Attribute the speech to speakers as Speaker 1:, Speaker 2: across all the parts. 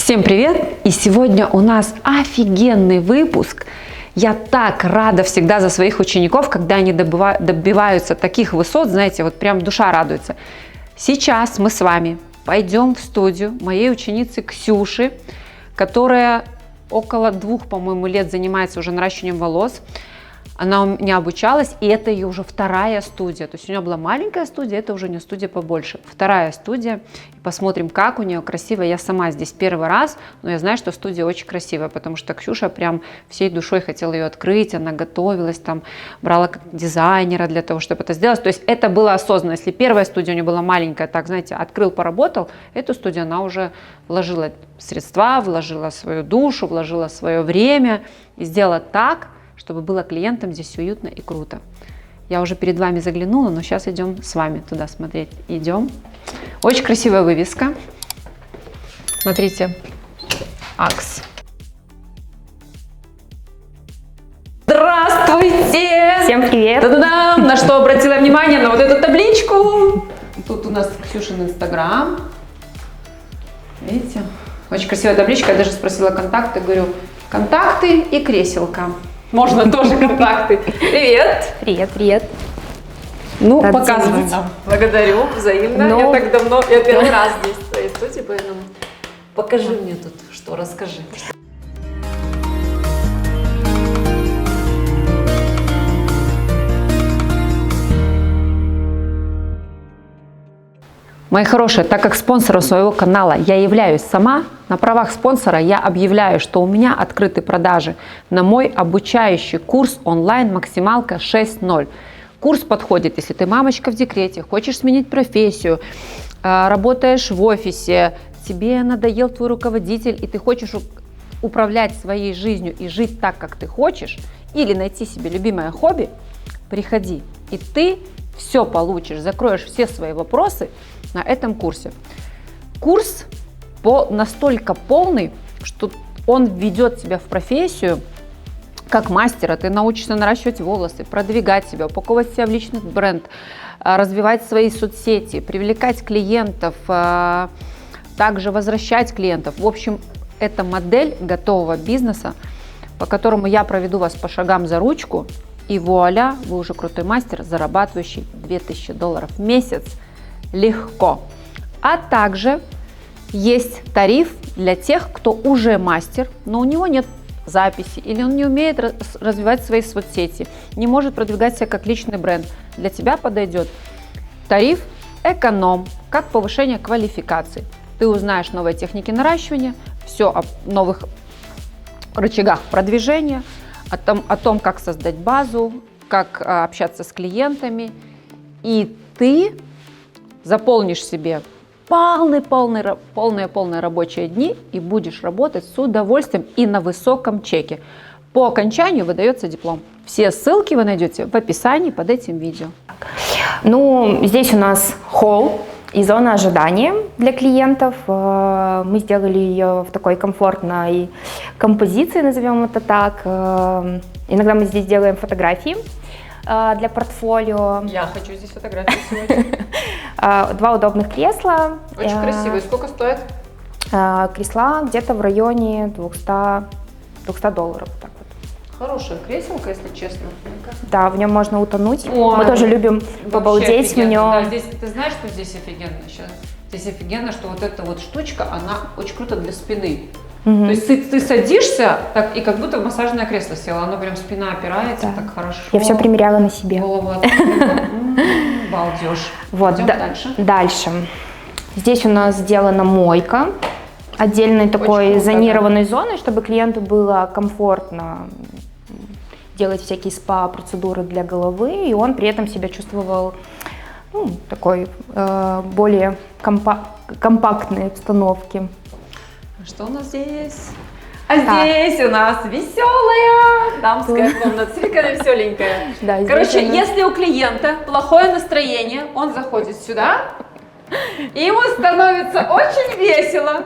Speaker 1: Всем привет! И сегодня у нас офигенный выпуск. Я так рада всегда за своих учеников, когда они добиваются таких высот, знаете, вот прям душа радуется. Сейчас мы с вами пойдем в студию моей ученицы Ксюши, которая около 2, по-моему, лет занимается уже наращиванием волос. Она у меня обучалась, и это ее уже 2-я студия. То есть у нее была маленькая студия, это уже у нее студия побольше. 2-я студия. Посмотрим, как у нее красиво. Я сама здесь 1-й раз, но я знаю, что студия очень красивая, потому что Ксюша прям всей душой хотела ее открыть. Она готовилась, там, брала дизайнера для того, чтобы это сделать. То есть это было осознанно. Если 1-я студия у нее была маленькая, так, знаете, открыл, поработал, эту студию она уже вложила средства, вложила свою душу, вложила свое время и сделала так, чтобы было клиентам здесь уютно и круто. Я уже перед вами заглянула, но сейчас идем с вами туда смотреть. Идем. Очень красивая вывеска. Смотрите. Акс. Здравствуйте!
Speaker 2: Всем привет!
Speaker 1: Та-да-дам! На что обратила внимание? На вот эту табличку. Тут у нас Ксюшин Инстаграм. Видите? Очень красивая табличка. Я даже спросила контакты. Говорю, контакты и креселка. Можно тоже контакты. Привет!
Speaker 2: Привет, привет.
Speaker 1: Ну, показывай нам. Благодарю, взаимно.
Speaker 2: Но...
Speaker 1: Я так давно, я 1-й раз здесь в твоей студии, поэтому покажи мне тут, что, расскажи. Мои хорошие, так как спонсором своего канала я являюсь сама, на правах спонсора я объявляю, что у меня открыты продажи на мой обучающий курс онлайн «Максималка 6.0». Курс подходит, если ты мамочка в декрете, хочешь сменить профессию, работаешь в офисе, тебе надоел твой руководитель, и ты хочешь управлять своей жизнью и жить так, как ты хочешь, или найти себе любимое хобби, приходи, и ты все получишь, закроешь все свои вопросы на этом курсе. Курс настолько полный, что он введет тебя в профессию как мастера. Ты научишься наращивать волосы, продвигать себя, упаковывать себя в личный бренд, развивать свои соцсети, привлекать клиентов, также возвращать клиентов. В общем, это модель готового бизнеса, по которому я проведу вас по шагам за ручку, и вуаля, вы уже крутой мастер, зарабатывающий $2000 в месяц легко. А также есть тариф для тех, кто уже мастер, но у него нет записи, или он не умеет развивать свои соцсети, не может продвигать себя как личный бренд. Для тебя подойдет тариф эконом, как повышение квалификации. Ты узнаешь новые техники наращивания, все о новых рычагах продвижения, о том, как создать базу, как общаться с клиентами, и ты заполнишь себе полные рабочие дни и будешь работать с удовольствием и на высоком чеке. По окончанию выдается диплом. Все ссылки вы найдете в описании под этим видео.
Speaker 2: Ну, здесь у нас холл и зона ожидания для клиентов. Мы сделали ее в такой комфортной композиции, назовем это так. Иногда мы здесь делаем фотографии для портфолио.
Speaker 1: Я хочу здесь фотографии сегодня.
Speaker 2: 2 удобных кресла.
Speaker 1: Очень красивые. Сколько стоит?
Speaker 2: Кресла где-то в районе $200. Так вот.
Speaker 1: Хорошая креселка, если честно.
Speaker 2: Да, в нем можно утонуть.
Speaker 1: Ой,
Speaker 2: мы тоже любим побалдеть в нем.
Speaker 1: Да, здесь, ты знаешь, что здесь офигенно сейчас? Здесь офигенно, что вот эта вот штучка, она очень круто для спины. То есть ты садишься так, и как будто в массажное кресло села, оно прям спина опирается, да. Так хорошо.
Speaker 2: Я все примеряла на себе.
Speaker 1: Балдеж.
Speaker 2: Вот,
Speaker 1: идем дальше.
Speaker 2: Дальше. Здесь у нас сделана мойка, отдельной такой зонированной зоной, чтобы клиенту было комфортно делать всякие СПА-процедуры для головы, и он при этом себя чувствовал такой более компактной обстановке.
Speaker 1: Что у нас здесь? Здесь у нас веселая дамская комната, веселенькая.
Speaker 2: Да,
Speaker 1: короче, если у клиента плохое настроение, он заходит сюда, и ему становится очень весело.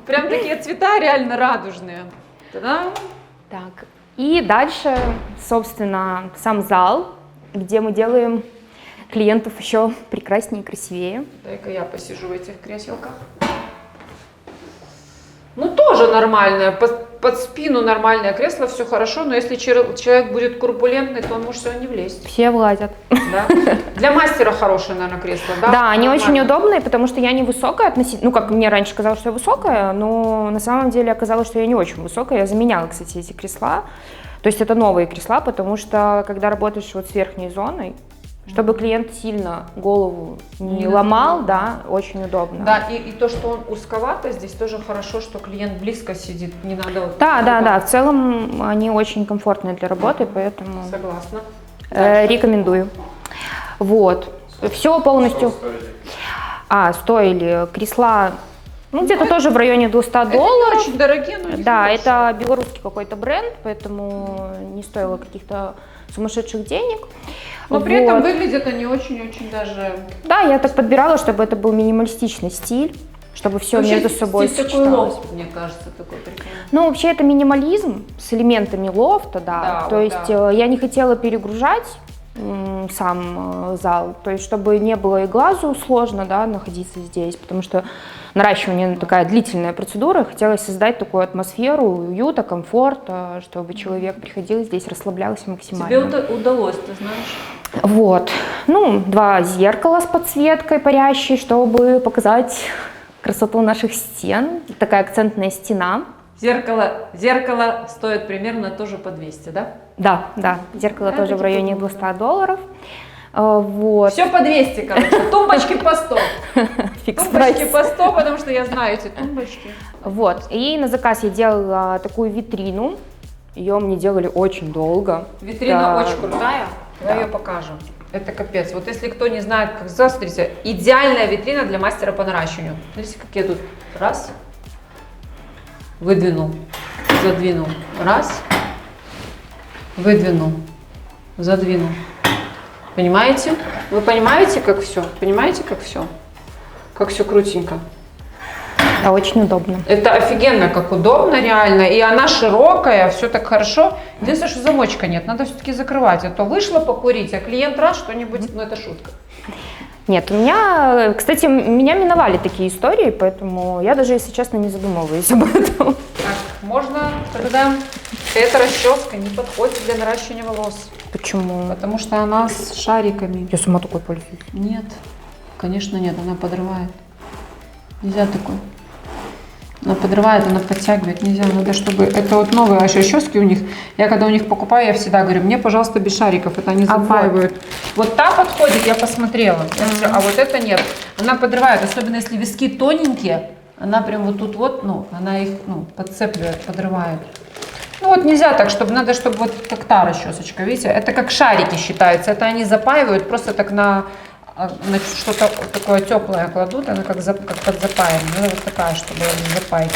Speaker 1: Прям такие цвета реально радужные. Та-дам!
Speaker 2: Так, и дальше, собственно, сам зал, где мы делаем клиентов еще прекраснее и красивее.
Speaker 1: Дай-ка я посижу в этих креселках. Ну, тоже нормальное, под спину нормальное кресло, все хорошо, но если человек будет корпулентный, то он может сюда не влезть.
Speaker 2: Все влазят.
Speaker 1: Да? Для мастера хорошее, наверное, кресло, да?
Speaker 2: Да, они
Speaker 1: Нормально.
Speaker 2: очень удобные, потому что я не высокая относительно, ну, как мне раньше казалось, что я высокая, но на самом деле оказалось, что я не очень высокая. Я заменяла, кстати, эти кресла. То есть это новые кресла, потому что когда работаешь вот с верхней зоной, чтобы клиент сильно голову не ломал, да, очень удобно.
Speaker 1: Да, и то, что он узковато, здесь тоже хорошо, что клиент близко сидит, не надо... Вот
Speaker 2: Да, в целом они очень комфортные для работы, поэтому
Speaker 1: Согласна.
Speaker 2: рекомендую. Вот, все полностью. Стоили кресла, ну, где-то тоже в районе $200.
Speaker 1: Это не очень дорогие, но они
Speaker 2: Да,
Speaker 1: хорошие.
Speaker 2: это белорусский какой-то бренд, поэтому не стоило каких-то сумасшедших денег.
Speaker 1: Но при этом
Speaker 2: Вот.
Speaker 1: выглядят они очень-очень даже...
Speaker 2: Да, я так подбирала, чтобы это был минималистичный стиль, чтобы все
Speaker 1: Вообще,
Speaker 2: между собой
Speaker 1: стиль такой
Speaker 2: сочеталось.
Speaker 1: лофт, мне кажется, такой прикольный.
Speaker 2: Ну, вообще это минимализм с элементами лофта, да.
Speaker 1: Да,
Speaker 2: То
Speaker 1: вот
Speaker 2: есть
Speaker 1: да.
Speaker 2: я не хотела перегружать сам зал, то есть чтобы не было и глазу сложно, да, находиться здесь, потому что наращивание такая длительная процедура, хотелось создать такую атмосферу уюта, комфорта, чтобы человек приходил здесь, расслаблялся максимально.
Speaker 1: Тебе удалось, ты знаешь?
Speaker 2: Вот, 2 зеркала с подсветкой парящей, чтобы показать красоту наших стен, такая акцентная стена.
Speaker 1: Зеркало стоит примерно тоже по 200, да?
Speaker 2: Да, зеркало тоже в районе $200. Вот.
Speaker 1: Все по 200, короче. Тумбочки по 100.
Speaker 2: Фикс
Speaker 1: Тумбочки
Speaker 2: прайс.
Speaker 1: по 100, потому что я знаю эти тумбочки.
Speaker 2: Вот, и на заказ я делала такую витрину, ее мне делали очень долго.
Speaker 1: Витрина
Speaker 2: Да.
Speaker 1: очень крутая, давай ее покажем. Это капец. Вот если кто не знает, как сделать, смотрите, идеальная витрина для мастера по наращиванию. Смотрите, как я тут раз, выдвинул, задвинул, раз, выдвинул, задвинул. Понимаете? Вы понимаете, как все? Понимаете, как все? Как все крутенько.
Speaker 2: Да, очень удобно.
Speaker 1: Это офигенно, как удобно реально. И она широкая, все так хорошо. Единственное, что замочка нет, надо все-таки закрывать. А то вышла покурить, а клиент раз что-нибудь, ну это шутка.
Speaker 2: Нет, у меня, кстати, меня миновали такие истории, поэтому я даже, если честно, не задумываюсь об этом.
Speaker 1: Так, можно тогда... Эта расческа не подходит для наращивания волос.
Speaker 2: Почему?
Speaker 1: Потому что она с шариками.
Speaker 2: Я сама такой пользуюсь.
Speaker 1: Нет, конечно нет, она подрывает. Нельзя такой. Она подрывает, она подтягивает, нельзя, надо, чтобы... Это вот новые расчески у них. Я когда у них покупаю, я всегда говорю, мне, пожалуйста, без шариков, это они запаивают. Вот та подходит, я посмотрела, а вот это нет. Она подрывает, особенно если виски тоненькие, она прям вот тут вот, она их, подцепливает, подрывает. Ну вот нельзя так, чтобы надо, чтобы вот как та расчесочка, видите, это как шарики считаются, это они запаивают, просто так на что-то такое теплое кладут, она как под запаем, надо вот такая, чтобы запаять.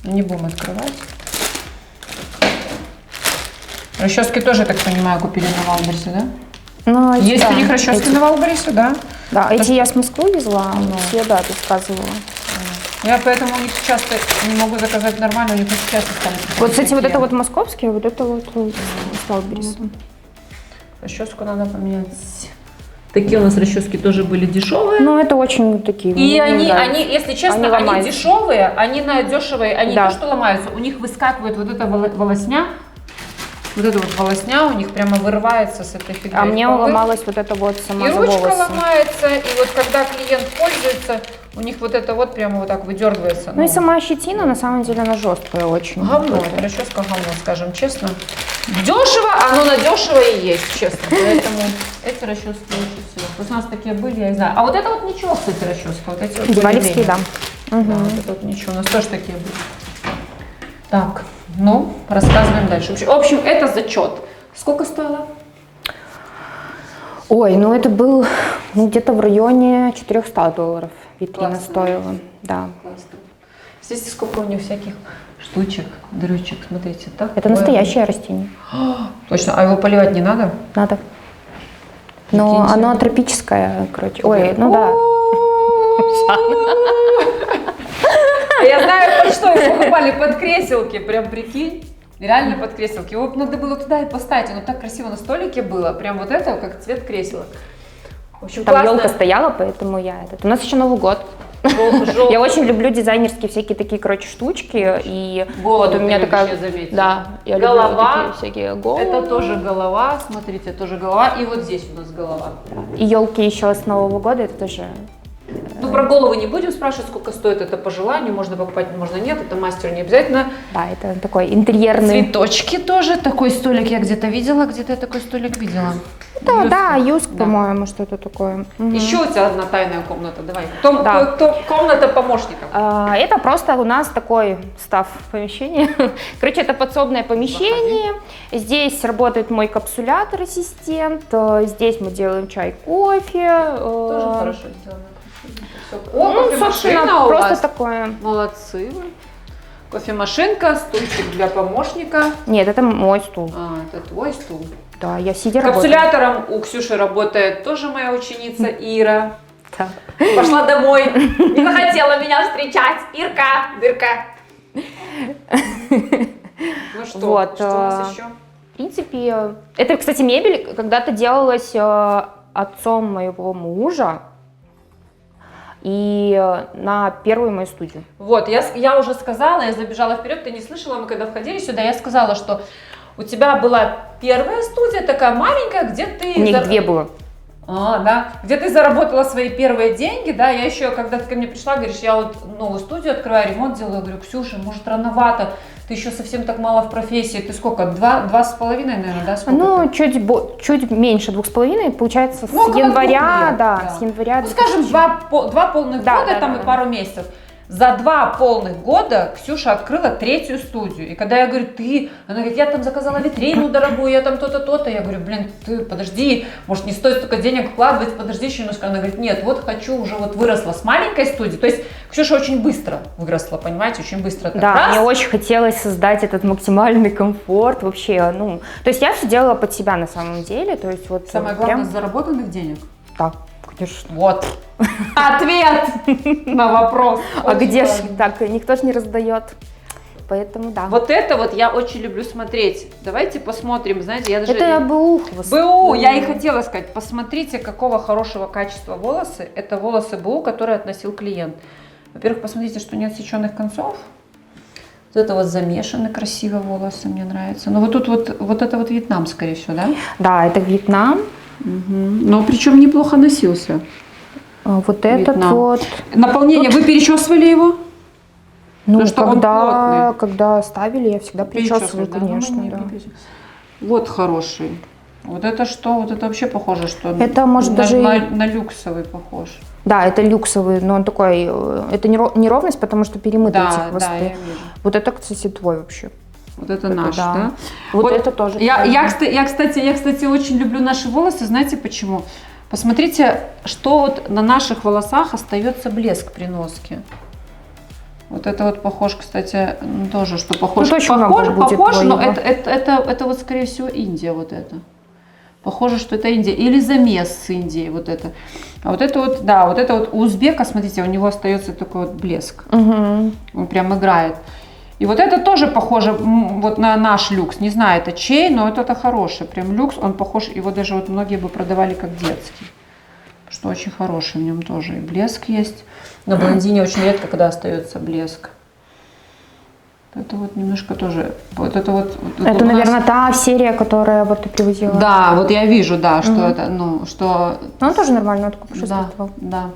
Speaker 1: Не будем открывать. Расчески тоже, так понимаю, купили на Валберсе, да?
Speaker 2: Ну,
Speaker 1: Есть
Speaker 2: да,
Speaker 1: у них расчески на Валберсе, да?
Speaker 2: Да, эти я с Москвы везла, все, да, ты сказывала.
Speaker 1: Я поэтому у них часто не могу заказать нормально, у них очень часто стали.
Speaker 2: Вот, кстати, вот это вот московские, вот это вот с Валбересом.
Speaker 1: Расческу надо поменять. Такие у нас расчески тоже были дешевые.
Speaker 2: Ну, это очень такие.
Speaker 1: И
Speaker 2: мне нравятся.
Speaker 1: они, если честно,
Speaker 2: Они
Speaker 1: они
Speaker 2: ломаются.
Speaker 1: дешевые, они на дешевые, они
Speaker 2: Да.
Speaker 1: не то что ломаются, у них выскакивает вот эта волосня, вот эта вот волосня у них прямо вырывается с этой фигней.
Speaker 2: А мне ломалась вот это вот сама
Speaker 1: И
Speaker 2: за
Speaker 1: ручка
Speaker 2: волосы.
Speaker 1: ломается, и вот когда клиент пользуется, у них вот это вот прямо вот так выдергивается.
Speaker 2: Ну и сама щетина, на самом деле, она жесткая очень.
Speaker 1: Говно, это расческа говно, скажем честно. Дешево, оно на дешево и есть, честно. Поэтому эти расчески лучше всего. Просто у нас такие были, я не знаю. А вот это вот ничего, кстати, расческа. Вот эти вот
Speaker 2: Дивалевские, да.
Speaker 1: Да, вот это вот ничего. У нас тоже такие были. Так, рассказываем дальше. В общем, это зачет. Сколько стоило?
Speaker 2: Ой, ну это был где-то в районе $400 витрина
Speaker 1: Классно.
Speaker 2: стоила. Да.
Speaker 1: Классно. Здесь сколько у них всяких штучек, дрючек, смотрите. Так,
Speaker 2: Это настоящее растение.
Speaker 1: Точно, а его поливать не надо?
Speaker 2: Надо. Но
Speaker 1: Прикиньте.
Speaker 2: оно тропическое, короче. Ой, ну да.
Speaker 1: А я знаю, под что его покупали, под креселки, прям прикинь. Реально под креселки. Его надо было туда и поставить, оно так красиво на столике было. Прям вот это, как цвет креселок. В общем,
Speaker 2: Там
Speaker 1: классно.
Speaker 2: елка стояла, поэтому я этот. У нас еще Новый год. Я очень люблю дизайнерские всякие такие, короче, штучки. И
Speaker 1: Голову
Speaker 2: вот у меня
Speaker 1: ты
Speaker 2: такая...
Speaker 1: любишь, я заметила.
Speaker 2: Да, я
Speaker 1: Голова.
Speaker 2: люблю такие всякие головы.
Speaker 1: Это тоже голова, смотрите, тоже голова. И вот здесь у нас голова.
Speaker 2: И елки еще с Нового года, это тоже...
Speaker 1: Ну, про голову не будем спрашивать, сколько стоит, это по желанию, можно покупать, можно нет, это мастеру не обязательно.
Speaker 2: Да, это такой интерьерный...
Speaker 1: Цветочки тоже, такой столик я где-то видела, где-то я такой столик видела.
Speaker 2: Да, да, Юск,
Speaker 1: Да.
Speaker 2: по-моему, что-то такое. Мгм.
Speaker 1: Еще у тебя одна тайная комната, давай.
Speaker 2: Да.
Speaker 1: Кто комната помощников?
Speaker 2: Это просто у нас такой став помещения. Короче, это подсобное помещение. Здесь работает мой капсулятор-ассистент. Здесь мы делаем чай, кофе.
Speaker 1: Тоже хорошо сделано.
Speaker 2: Ну,
Speaker 1: Кофемашина
Speaker 2: собственно,
Speaker 1: у
Speaker 2: просто
Speaker 1: вас.
Speaker 2: такое.
Speaker 1: Молодцы вы. Кофемашинка, стульчик для помощника.
Speaker 2: Нет, это мой стул.
Speaker 1: Это твой стул.
Speaker 2: Да, я сидя работаю.
Speaker 1: Капсулятором у Ксюши работает тоже моя ученица Ира.
Speaker 2: Да.
Speaker 1: Пошла домой, не захотела меня встречать. Ирка, дырка. Ну что,
Speaker 2: Вот,
Speaker 1: что у нас еще?
Speaker 2: В принципе, это, кстати, мебель когда-то делалась отцом моего мужа и на первую мою студию.
Speaker 1: Вот, я уже сказала, я забежала вперед, ты не слышала, мы когда входили сюда, я сказала, что у тебя была первая студия такая маленькая, где ты...
Speaker 2: У них две было.
Speaker 1: Да, где ты заработала свои первые деньги, да, я еще, когда ты ко мне пришла, говоришь, я вот новую студию открываю, ремонт делаю, я говорю, Ксюша, может рановато, ты еще совсем так мало в профессии, ты сколько, 2,5, наверное, да, сколько
Speaker 2: Ну,
Speaker 1: ты?
Speaker 2: чуть меньше 2,5, получается, с
Speaker 1: Ну, около
Speaker 2: января,
Speaker 1: 2 лет,
Speaker 2: да, с января.
Speaker 1: Ну, скажем, 2 полных
Speaker 2: Да,
Speaker 1: года,
Speaker 2: да,
Speaker 1: там
Speaker 2: да,
Speaker 1: и
Speaker 2: да.
Speaker 1: пару месяцев. За 2 полных года Ксюша открыла 3-ю студию. И когда я говорю, она говорит, я там заказала витрину дорогую, я там то-то, то-то. Я говорю, блин, ты подожди, может не стоит столько денег вкладывать, подожди еще немножко. Она говорит, нет, вот хочу, уже вот выросла с маленькой студии. То есть Ксюша очень быстро выросла, понимаете, очень быстро. Так
Speaker 2: Да,
Speaker 1: раз.
Speaker 2: мне очень хотелось создать этот максимальный комфорт вообще, ну, то есть я все делала под себя на самом деле, то есть вот
Speaker 1: Самое главное, с заработанных денег.
Speaker 2: Да, конечно.
Speaker 1: Вот. Ответ на вопрос.
Speaker 2: А
Speaker 1: Очень
Speaker 2: где ж
Speaker 1: важно.
Speaker 2: так, никто ж не раздает, поэтому да.
Speaker 1: Вот это вот я очень люблю смотреть. Давайте посмотрим, знаете, я даже...
Speaker 2: Это БУ.
Speaker 1: БУ, я и хотела сказать, посмотрите, какого хорошего качества волосы. Это волосы БУ, которые относил клиент. Во-первых, посмотрите, что нет сеченых концов. Вот это вот замешаны красиво волосы, мне нравится. Но вот тут вот это вот Вьетнам, скорее всего, да?
Speaker 2: Да, это Вьетнам.
Speaker 1: Но причем неплохо носился.
Speaker 2: Вот этот
Speaker 1: Вьетнам.
Speaker 2: вот.
Speaker 1: Наполнение, вы перечесывали его?
Speaker 2: Ну,
Speaker 1: что он
Speaker 2: когда ставили, я всегда причесываю,
Speaker 1: Перечесывали, да?
Speaker 2: конечно,
Speaker 1: Ну, мы не
Speaker 2: да.
Speaker 1: перечесывали. Вот хороший. Вот это что? Вот это вообще похоже, что
Speaker 2: Это, может, даже
Speaker 1: на люксовый похож.
Speaker 2: Да, это люксовый, но он такой, это неровность, потому что перемыты эти
Speaker 1: Да,
Speaker 2: хвосты.
Speaker 1: да, я вижу.
Speaker 2: Вот это, кстати, твой вообще.
Speaker 1: Вот это наш, да?
Speaker 2: Вот это тоже.
Speaker 1: Я, кстати, очень люблю наши волосы. Знаете почему? Посмотрите, что вот на наших волосах остается блеск при носке. Вот это вот похож, кстати, тоже, что похож.
Speaker 2: Ну, точно много будет
Speaker 1: похож, но
Speaker 2: твоего.
Speaker 1: это вот, скорее всего, Индия вот это. Похоже, что это Индия. Или замес с Индией вот это. А вот это вот, да, вот это вот у узбека, смотрите, у него остается такой вот блеск.
Speaker 2: Угу.
Speaker 1: Он прям играет. И вот это тоже похоже вот на наш люкс. Не знаю, это чей, но это хороший. Прям люкс, он похож, его даже вот многие бы продавали как детский. Что очень хороший в нем тоже. И блеск есть. На блондине очень редко, когда остается блеск. Это вот немножко тоже, вот это вот.
Speaker 2: Это, наверное, та серия, которая вот ты привозила.
Speaker 1: Да, вот я вижу, да, что это, ну, что.
Speaker 2: Но он тоже нормально, он такой пушистый
Speaker 1: Да,
Speaker 2: ствол.
Speaker 1: да.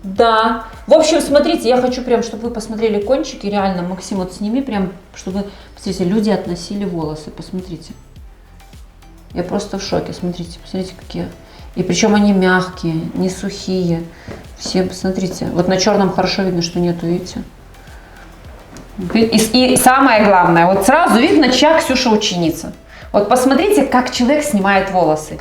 Speaker 1: Да. В общем, смотрите, я хочу прям, чтобы вы посмотрели кончики, реально, Максим, вот сними прям, чтобы, посмотрите, люди относили волосы, посмотрите. Я просто в шоке, смотрите, посмотрите, какие. И причем они мягкие, не сухие. Все, посмотрите, вот на черном хорошо видно, что нету, видите? И самое главное, вот сразу видно, чья Ксюша ученица. Вот посмотрите, как человек снимает волосы.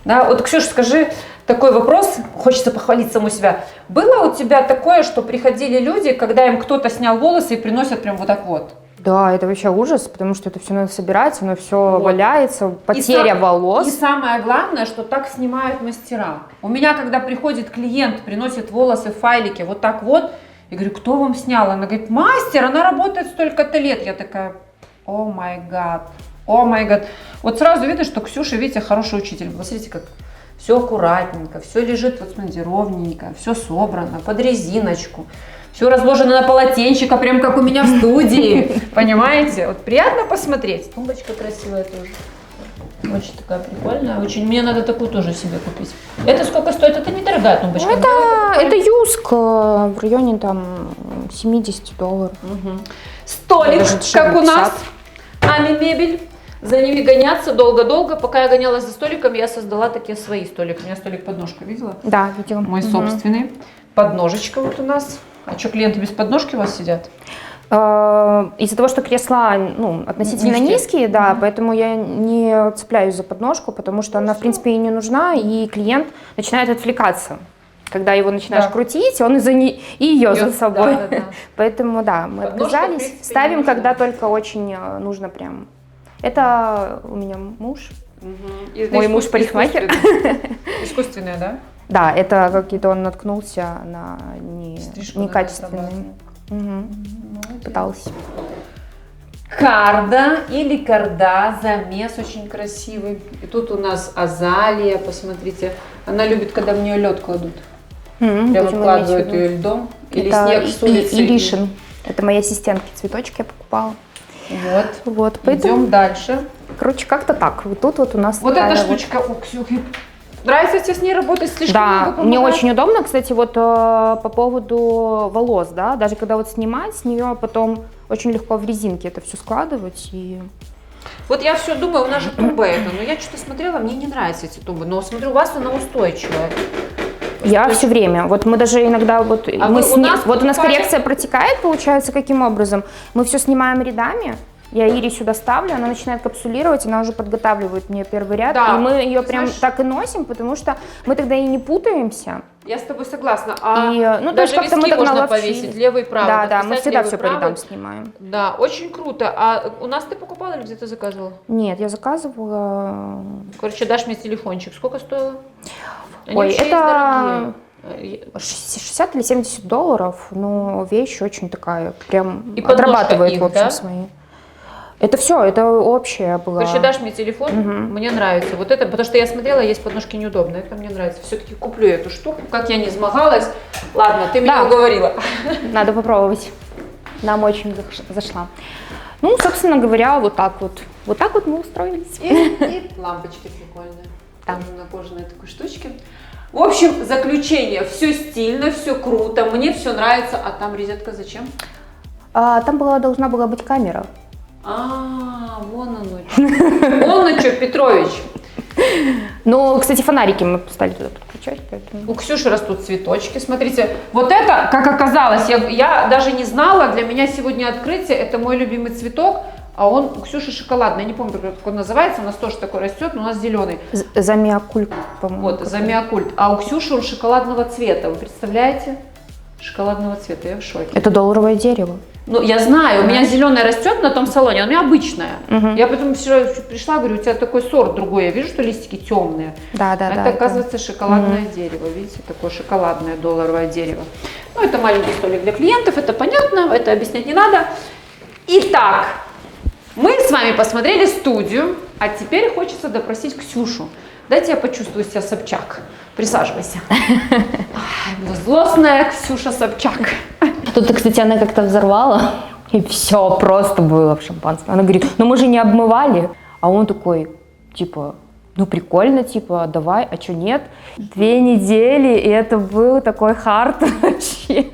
Speaker 1: Да, вот, Ксюша, скажи такой вопрос, хочется похвалить саму себя. Было у тебя такое, что приходили люди, когда им кто-то снял волосы и приносят прям вот так вот?
Speaker 2: Да, это вообще ужас, потому что это все надо собирать, оно все
Speaker 1: Вот.
Speaker 2: валяется, потеря волос.
Speaker 1: И самое главное, что так снимают мастера. У меня, когда приходит клиент, приносит волосы в файлике вот так вот, я говорю, кто вам снял? Она говорит, мастер, она работает столько-то лет. Я такая, о май гад, о май гад. Вот сразу видно, что Ксюша, видите, хороший учитель. Посмотрите, как все аккуратненько, все лежит, вот смотрите, ровненько, все собрано под резиночку. Все разложено на полотенчико, прям как у меня в студии. Понимаете? Вот приятно посмотреть. Тумбочка красивая тоже. Очень такая прикольная. Очень. Мне надо такую тоже себе купить. Это сколько стоит? Это недорогая тумбочка.
Speaker 2: Это юск в районе там $70.
Speaker 1: Угу. Столик, как у нас. Ами мебель. За ними гоняться долго-долго. Пока я гонялась за столиком, я создала такие свои столики. У меня столик-подножка, видела?
Speaker 2: Да, видела.
Speaker 1: Мой собственный. Подножечка вот у нас. А что, клиенты без подножки у вас сидят?
Speaker 2: Из-за того, что кресла относительно низкие, да, поэтому я не цепляюсь за подножку, потому что она, в принципе, и не нужна, и клиент начинает отвлекаться. Когда его начинаешь крутить, он и ее за собой. Да. Поэтому, да, мы
Speaker 1: подножка,
Speaker 2: отказались,
Speaker 1: принципе,
Speaker 2: ставим, когда только очень нужно прям. Это у меня муж, мой муж парикмахер.
Speaker 1: Искусственная, да?
Speaker 2: Да, это какие-то он наткнулся на некачественные. Пытался.
Speaker 1: Карда или карда, замес очень красивый. И тут у нас азалия, посмотрите. Она любит, когда в нее лед кладут. Прямо вкладывают ее льдом. Или снег с улицы.
Speaker 2: Иришин. Это моей ассистентке цветочки я покупала. Вот.
Speaker 1: Идем дальше.
Speaker 2: Короче, как-то так. Вот тут вот у нас.
Speaker 1: Вот эта штучка у Ксюхи. Нравится тебе с ней работать? Слишком много помогает?
Speaker 2: Мне очень удобно, кстати, вот по поводу волос, да, даже когда вот снимать с нее, потом очень легко в резинке это все складывать и...
Speaker 1: Вот я все думаю, у нас же тумба это, но я что-то смотрела, мне не нравятся эти тумбы, но смотрю, у вас она устойчивая.
Speaker 2: Я все время, вот мы даже иногда, вот,
Speaker 1: у нас
Speaker 2: коррекция протекает, получается, каким образом? Мы все снимаем рядами. Я Ире сюда ставлю, она начинает капсулировать, она уже подготавливает мне первый ряд,
Speaker 1: да,
Speaker 2: и мы ее прям так и носим, потому что мы тогда и не путаемся.
Speaker 1: Я с тобой согласна.
Speaker 2: Даже
Speaker 1: виски
Speaker 2: мы так
Speaker 1: можно
Speaker 2: наловчились.
Speaker 1: повесить, левый и правый.
Speaker 2: Да, мы всегда все по рядам снимаем.
Speaker 1: Да, очень круто. А у нас ты покупала или где-то заказывала?
Speaker 2: Нет, я заказывала.
Speaker 1: Короче, дашь мне телефончик. Сколько стоило?
Speaker 2: Ой, это 60 или $70, но вещь очень такая, прям
Speaker 1: и
Speaker 2: отрабатывает,
Speaker 1: их,
Speaker 2: в общем,
Speaker 1: да?
Speaker 2: свои. Это все, это общее было.
Speaker 1: Короче, дашь мне телефон, мне нравится. Вот это, потому что я смотрела, есть подножки неудобно. Это мне нравится. Все-таки куплю эту штуку, как я не измагалась. Ладно, ты меня уговорила.
Speaker 2: Надо попробовать. Нам очень зашла. Ну, собственно говоря, вот так вот. Вот так вот мы устроились.
Speaker 1: И лампочки прикольные. Там на кожаной такой штучке. В общем, заключение. Все стильно, все круто, мне все нравится. А там розетка зачем?
Speaker 2: Там должна была быть камера.
Speaker 1: Вон оно. Вон оно что, Петрович.
Speaker 2: Ну, кстати, фонарики мы стали туда подключать, поэтому...
Speaker 1: У Ксюши растут цветочки, смотрите. Вот это, как оказалось, я даже не знала, для меня сегодня открытие, это мой любимый цветок, а он у Ксюши шоколадный, я не помню, как он называется, у нас тоже такой растет, но у нас зеленый.
Speaker 2: Замиокульт, по-моему.
Speaker 1: Вот, замиокульт. А у Ксюши он шоколадного цвета, вы представляете? Шоколадного цвета, я в шоке.
Speaker 2: Это долларовое дерево.
Speaker 1: Ну, я знаю, у меня зеленое растет на том салоне, у меня обычное. Я потом вчера пришла, говорю, у тебя такой сорт другой, я вижу, что листики темные.
Speaker 2: Да.
Speaker 1: Это, оказывается, шоколадное дерево, видите, такое шоколадное долларовое дерево. Ну, это маленький столик для клиентов, это понятно, это объяснять не надо. Итак, мы с вами посмотрели студию, а теперь хочется допросить Ксюшу. Дайте я почувствую себя Собчак. Присаживайся. Злостная Ксюша Собчак.
Speaker 2: Тут, кстати, она как-то взорвала, и все, просто было в шампанском. Она говорит, ну мы же не обмывали. А он такой, типа, ну прикольно, типа, давай, а что нет? 2 недели, и это был такой хард вообще.